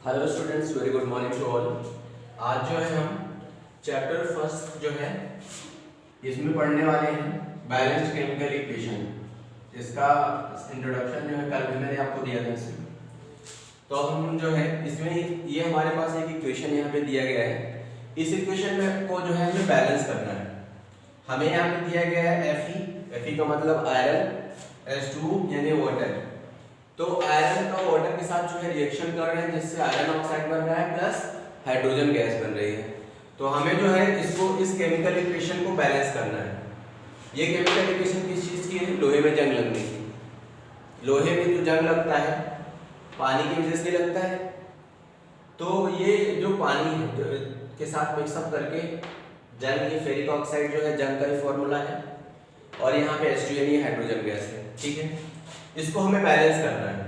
Hello students, very good morning to all. आज जो है हम चैप्टर फर्स्ट जो है इसमें पढ़ने वाले हैं बैलेंस्ड केमिकल इक्वेशन। इसका इंट्रोडक्शन जो है कल भी मैंने आपको दिया था इसमें। तो हम जो है इसमें ये हमारे पास एक इक्वेशन यहाँ पे दिया गया है। इस इक्वेशन में को जो है हमें बैलेंस करना है। हमें यहाँ पे दिया गया है Fe का मतलब आयरन, H2 यानी वाटर। तो आयरन का वाटर के साथ जो है रिएक्शन कर रहे हैं, जिससे आयरन ऑक्साइड बन रहा है प्लस हाइड्रोजन गैस बन रही है। तो हमें जो है इसको इस केमिकल इक्वेशन को बैलेंस करना है। ये केमिकल इक्वेशन किस चीज की है? लोहे में जंग लगने की। लोहे में जो जंग लगता है पानी की वजह से लगता है। तो ये जो पानी है के साथ मिक्सअप करके जंग, ये फेरिक ऑक्साइड जो है जंग का ही फॉर्मूला है, और यहाँ पे H2 यानी हाइड्रोजन गैस है। ठीक है, इसको हमें बैलेंस करना है।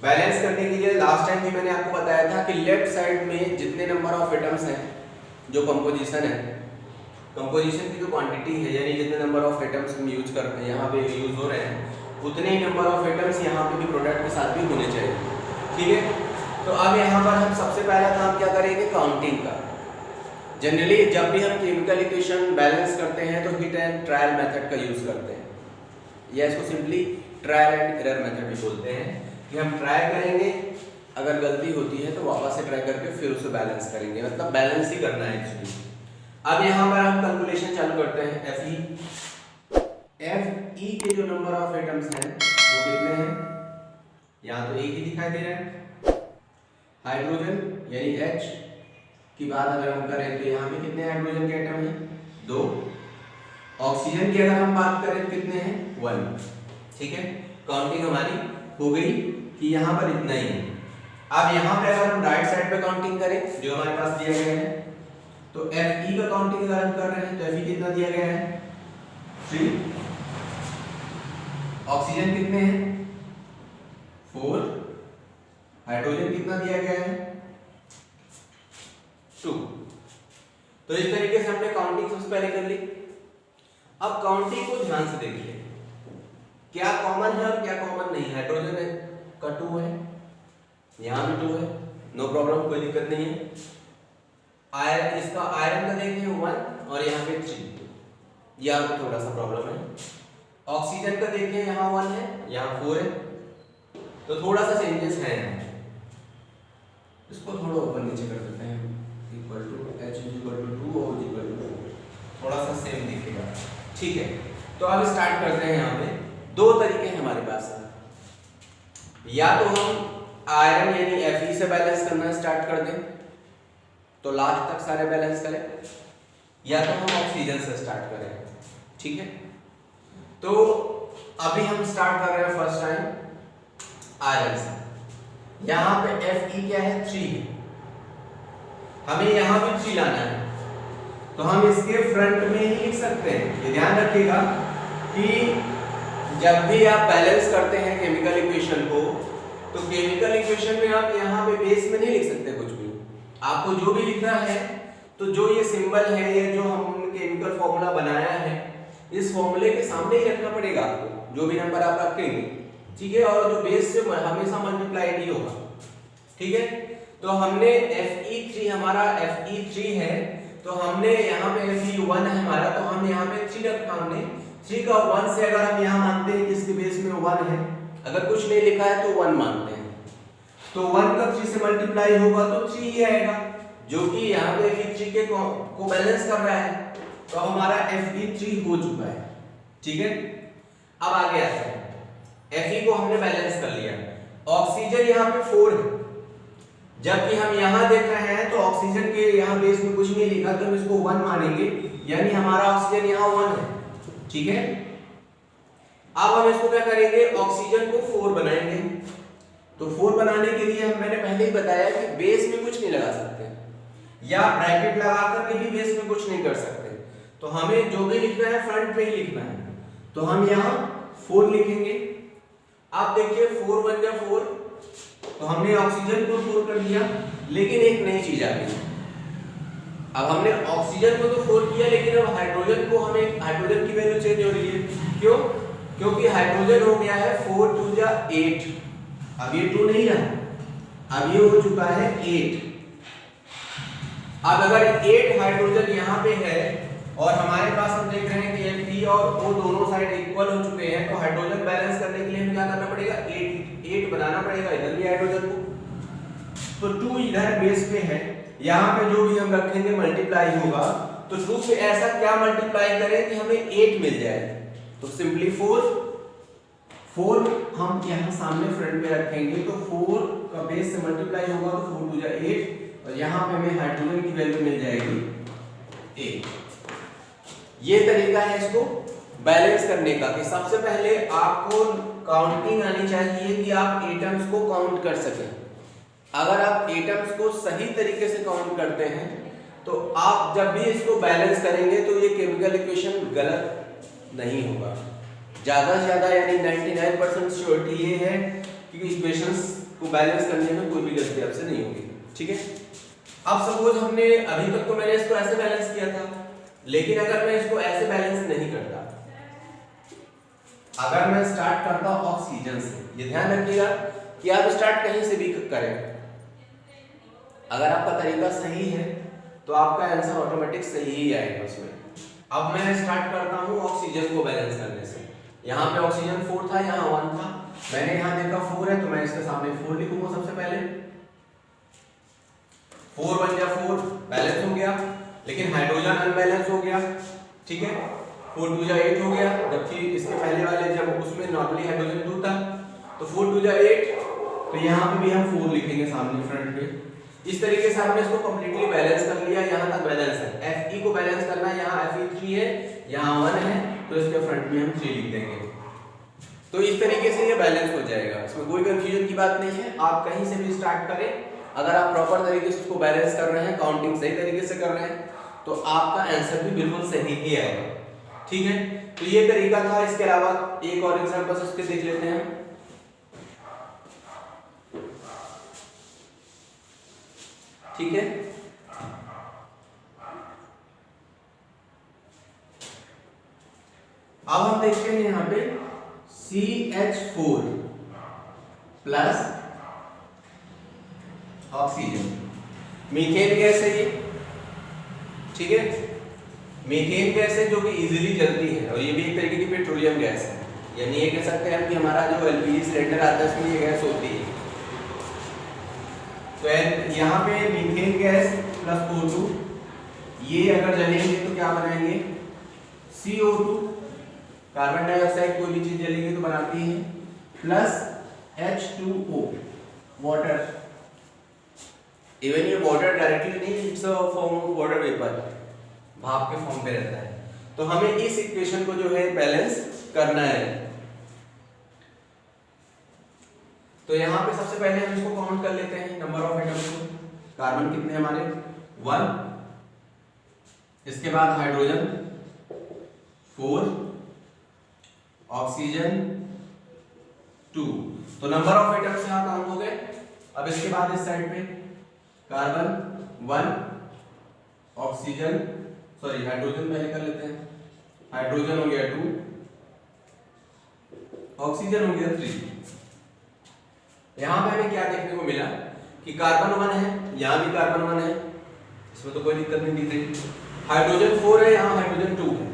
बैलेंस करने के लिए लास्ट टाइम भी मैंने आपको बताया था कि लेफ्ट साइड में जितने नंबर ऑफ एटम्स हैं, जो कंपोजिशन है, कंपोजिशन की जो क्वांटिटी है यानी जितने नंबर ऑफ एटम्स हम यूज कर रहे हैं, यहाँ पे यूज हो रहे हैं, उतने ही नंबर ऑफ एटम्स यहाँ पे भी प्रोडक्ट के साथ भी होने चाहिए। ठीक है, तो अब यहाँ पर हम सबसे पहला काम क्या करेंगे? काउंटिंग का। जनरली जब भी हम केमिकल इक्वेशन बैलेंस करते हैं तो हिट एंड ट्रायल मेथड का यूज करते हैं, या इसको simply trial and error method भी बोलते हैं कि हम ट्राई करेंगे, अगर गलती होती है तो वापस से ट्राई करके फिर उसे बैलेंस करेंगे, मतलब बैलेंस ही करना है एक्चुअली। अब यहाँ पर हम कैलकुलेशन चालू करते हैं। Fe के जो नंबर ऑफ एटम्स हैं वो कितने हैं? यहाँ तो एक ही दिखाई दे रहा है। हाइड्रोजन यानी H की बात अगर हम करें तो यहाँ पे कितने हाइड्रोजन के एटम हैं? 2। ऑक्सीजन की अगर हम बात करें तो कितने हैं? 1। ठीक है, काउंटिंग हमारी हो गई कि यहाँ पर इतना ही है। अब यहाँ पे अगर हम राइट साइड पे काउंटिंग करें जो हमारे पास दिया गया है, तो Fe का काउंटिंग अगर हम कर रहे हैं तो Fe कितना दिया गया है? 3। ऑक्सीजन कितने हैं? 4। हाइड्रोजन कितना दिया गया है? 2। तो इस तरीके से हमने काउंटिंग सबसे पहले कर ली। अब काउंटिंग को ध्यान से देखिए, क्या कॉमन है और क्या कॉमन नहीं है। हाइड्रोजन है का 2 है, यहाँ भी 2 है, नो प्रॉब्लम, कोई दिक्कत नहीं है। आयरन, इसका आयरन का देखें 1 और यहाँ पे 3, यहाँ पे थोड़ा सा प्रॉब्लम है। ऑक्सीजन का देखें यहाँ 1 है, यहाँ 4 है, तो थोड़ा सा चेंजेस है। इसको थोड़ा ऊपर नीचे कर देते हैं, equal to H equal to 2 और इक्वल टू 4, थोड़ा सा सेम दिखेगा। ठीक है, तो अब स्टार्ट करते हैं। यहाँ पे दो तरीके हैं हमारे पास, या तो हम आयरन यानी Fe से बैलेंस करना स्टार्ट कर दें तो लास्ट तक सारे बैलेंस करें, या तो हम ऑक्सीजन से स्टार्ट करें। ठीक है, तो अभी हम स्टार्ट कर रहे हैं फर्स्ट टाइम आयरन से। यहाँ पे Fe क्या है? 3 है, हमें यहाँ भी 3 लाना है, तो हम इसके फ्रंट में ही लिख सकते हैं। ये ध्यान रखिएगा कि जब भी आप बैलेंस करते हैं केमिकल इक्वेशन को, तो केमिकल इक्वेशन में आप यहाँ पे बेस में नहीं लिख सकते कुछ भी। आपको जो भी लिखना है, तो जो ये सिंबल है, ये जो हम केमिकल फॉर्मूला बनाया है, इस फॉर्मूले के सामने ही रखना पड़ेगा आपको, जो भी नंबर आप रखेंगे। ठीक है, और जो बेस से हमेशा मल्टीप्लाई ही होगा। ठीक है, तो हमने Fe3, हमारा Fe3 है, तो हमने यहाँ पे Fe1 है हमारा, तो हम यहाँ पे 3 रखा। हमने 3 का 1 से अगर हम यहाँ मानते हैं कि इसके बेस में 1 है, अगर कुछ नहीं लिखा है तो 1 मानते हैं, तो 1 का 3 से मल्टीप्लाई होगा तो 3 ही आएगा, जो कि यहाँ पे Fe3 के को बैलेंस कर रहा है। तो हमारा Fe3 हो चुका है। ठीक है, अब आगे आते हैं। Fe को हमने बैलेंस कर लिया। ऑक्सीजन यहाँ पे 4 है, जबकि हम यहाँ देख रहे हैं तो ऑक्सीजन के यहाँ बेस में कुछ नहीं लिखा, तो हम इसको 1 मानेंगे, यानी हमारा ऑक्सीजन यहाँ 1 है। ठीक है, अब हम इसको क्या करेंगे? ऑक्सीजन को 4 बनाएंगे। तो 4 बनाने के लिए मैंने पहले ही बताया कि बेस में कुछ नहीं लगा सकते, या ब्रैकेट लगा करके भी बेस में कुछ नहीं कर सकते। तो हमें जो भी लिखना है फ्रंट पे ही लिखना है, तो हम यहाँ 4 लिखेंगे। आप देखिए 4 1 जा 4, तो हमने ऑक्सीजन को 4 कर दिया, लेकिन एक नई चीज आ गई। अब हमने ऑक्सीजन को तो 4 किया, लेकिन अब हाइड्रोजन को हमें, हाइड्रोजन की वैल्यू चेंज हो रही है। क्यों? क्योंकि हाइड्रोजन हो गया है 4 2 जा 8, अब ये 2 नहीं रहा, अब ये हो चुका है 8। अब अगर 8 हाइड्रोजन यहाँ पे है और हमारे पास हम देख रहे हैं कि Fe और O दोनों साइड इक्वल हो चुके हैं, तो हाइड्रोजन बैलेंस करने के लिए हमें क्या करना पड़ेगा, 8 बनाना पड़ेगा इधर भी हाइड्रोजन को। तो 2 इधर बेस पे है, यहाँ पे जो भी हम रखेंगे मल्टीप्लाई होगा, तो 2 पे ऐसा क्या मल्टीप्लाई करें कि हमें 8 मिल जाए। तो सिंपली 4 हम यहाँ सामने फ्रंट में रखेंगे, तो 4 का बेस से मल्टीप्लाई होगा तो 4 2 जा 8, और यहाँ पे हमें हाइड्रोजन की वैल्यू मिल जाएगी 8। ये तरीका है इसको बैलेंस करने का कि सबसे पहले आपको काउंटिंग आनी चाहिए कि आप एटम्स को काउंट कर सकें। अगर आप एटम्स को सही तरीके से काउंट करते हैं तो आप जब भी इसको बैलेंस करेंगे तो ये केमिकल इक्वेशन गलत नहीं होगा। ज्यादा से ज्यादा यानी 99% श्योरिटी ये है कि इक्वेशंस को बैलेंस करने में कोई भी गलती आपसे नहीं होगी। ठीक है, अब सपोज हमने अभी तक तो मैंने इसको ऐसे बैलेंस किया था, लेकिन अगर मैं इसको ऐसे बैलेंस नहीं करता, अगर मैं स्टार्ट करता ऑक्सीजन से, ये ध्यान रखिएगा कि आप स्टार्ट कहीं से भी करें, अगर आपका तरीका सही है तो आपका आंसर ऑटोमेटिक सही ही आएगा उसमें। अब मैं स्टार्ट करता हूं ऑक्सीजन को बैलेंस करने से। यहाँ पे ऑक्सीजन 4 था, यहाँ 1 था, मैंने यहाँ देखा 4 है तो मैं इसके सामने 4 लिखूंगा सबसे पहले। 4 1 जा 4 बैलेंस हो गया, लेकिन हाइड्रोजन अनबैलेंस हो गया। ठीक है, 4 2 जा 8 हो गया, जबकि इसके पहले वाले जब उसमें नॉर्मली हाइड्रोजन 2 था, तो 4 2 जा 8, तो यहाँ पे भी हम 4 लिखेंगे सामने फ्रंट पे। इस तरीके से हमने इसको कंप्लीटली बैलेंस कर लिया, यहाँ तक बैलेंस है। Fe को बैलेंस करना है, यहाँ Fe3 है, यहाँ 1 है, तो इसके फ्रंट में हम 3 लिख देंगे। तो इस तरीके से ये बैलेंस हो जाएगा, इसमें कोई कंफ्यूजन की बात नहीं है। आप कहीं से भी स्टार्ट करें, अगर आप प्रॉपर तरीके से इसको बैलेंस कर रहे हैं, काउंटिंग सही तरीके से कर रहे हैं, तो आपका आंसर भी बिल्कुल सही ही आएगा। ठीक है, तो ये तरीका था। इसके अलावा एक और एग्जांपल उसके देख लेते हैं। ठीक है, अब हम देखते हैं यहाँ पे CH4 plus oxygen, methane gas है ये। ठीक है, मीथेन गैस है जो कि इजीली जलती है, और ये भी एक तरीके की पेट्रोलियम गैस है, यानी ये कह सकते हैं कि हमारा जो एलपीजी सिलेंडर आता है उसमें ये गैस होती है। तो यहाँ पे मीथेन गैस प्लस O2, ये अगर जलेंगे तो क्या बनाएंगे, CO2, कार्बन डाइऑक्साइड कोई भी चीज जलेंगे तो बनाती है, प्लस H2O, वाटर। इवन ये वाटर डायरेक्टली नहीं, it's a form of water vapour, भाप के फॉर्म पे रहता है। तो हमें इस इक्वेशन को जो है बैलेंस करना है। तो यहाँ पे सबसे पहले हम इसको काउंट कर लेते हैं नंबर ऑफ एटम्स को। कार्बन कितने हमारे 1, इसके बाद हाइड्रोजन 4, ऑक्सीजन 2, तो नंबर ऑफ एटम्स यहाँ काउंट हो गए। अब इसके बाद इस साइड पे कार्बन 1, ऑक्सीजन सॉरी हाइड्रोजन पहले कर लेते हैं, हाइड्रोजन हो गया 2, ऑक्सीजन हो गया 3। यहाँ पे हमें क्या देखने को मिला कि कार्बन 1 है, यहाँ भी कार्बन 1 है, इसमें तो कोई दिक्कत नहीं दिख रही। हाइड्रोजन 4 है, यहाँ हाइड्रोजन 2 है,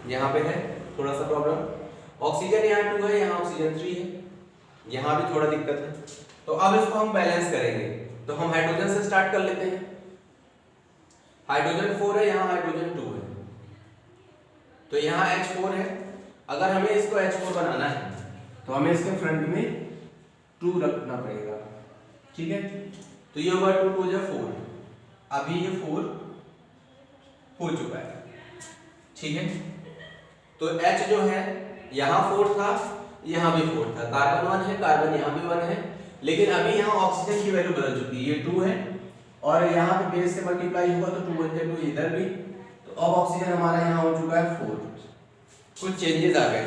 यहाँ पे है थोड़ा सा प्रॉब्लम। ऑक्सीजन यहाँ 2 है, यहाँ ऑक्सीजन 3 है, यहाँ भी थोड़ा दिक्कत है। तो अब इसको हम बैलेंस करेंगे, तो हम हाइड्रोजन से स्टार्ट कर लेते हैं। हाइड्रोजन 4 है, यहाँ हाइड्रोजन 2 है, तो यहाँ H4 है। अगर हमें इसको H4 बनाना है तो हमें इसके फ्रंट में 2 रखना पड़ेगा। ठीक है, तो ये होगा 2 2 जा 4, अभी ये 4 हो चुका है। ठीक है, तो H जो है यहाँ 4 था, यहाँ भी 4 था, कार्बन 1 है, कार्बन यहाँ भी 1 है, लेकिन अभी यहाँ ऑक्सीजन की वैल्यू बदल चुकी है, ये 2 है और यहाँ पे बेस से मल्टीप्लाई हुआ तो 2 1 जा 2 इधर भी, तो अब ऑक्सीजन हमारा यहाँ हो चुका है 4। कुछ चेंजेस आ गए,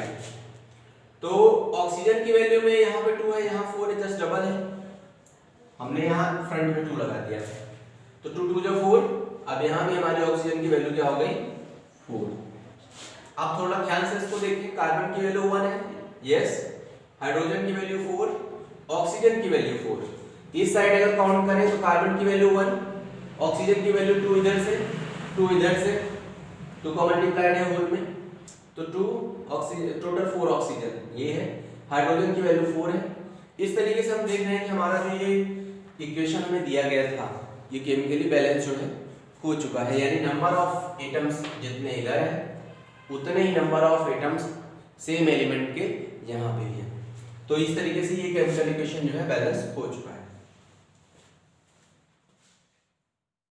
तो ऑक्सीजन की वैल्यू में यहाँ पे 2 है, यहाँ 4 है, जस्ट डबल है, हमने यहाँ फ्रंट में 2 लगा दिया, तो 2 2 जा 4। अब यहाँ भी हमारी ऑक्सीजन की वैल्यू क्या हो गई 4। अब थोड़ा ध्यान से इसको देखिए, कार्बन की वैल्यू 1 है, यस, हाइड्रोजन की वैल्यू 4, ऑक्सीजन की वैल्यू 4, इस साइड अगर काउंट करें तो कार्बन की वैल्यू 1, ऑक्सीजन की वैल्यू 2 इधर से, 2 इधर से, 2 का मल्टीप्लाइड है होल में, तो 2 ऑक्सीजन, टोटल 4 ऑक्सीजन ये है। हाइड्रोजन की वैल्यू 4 है। इस तरीके से हम देख रहे हैं कि हमारा जो ये इक्वेशन हमें दिया गया था ये केमिकली बैलेंस जो है हो चुका है, यानी नंबर ऑफ एटम्स जितने इधर है उतने ही number of atoms same element के यहाँ पे भी है। तो इस तरीके से ये केमिकल इक्वेशन जो है बैलेंस हो चुका है।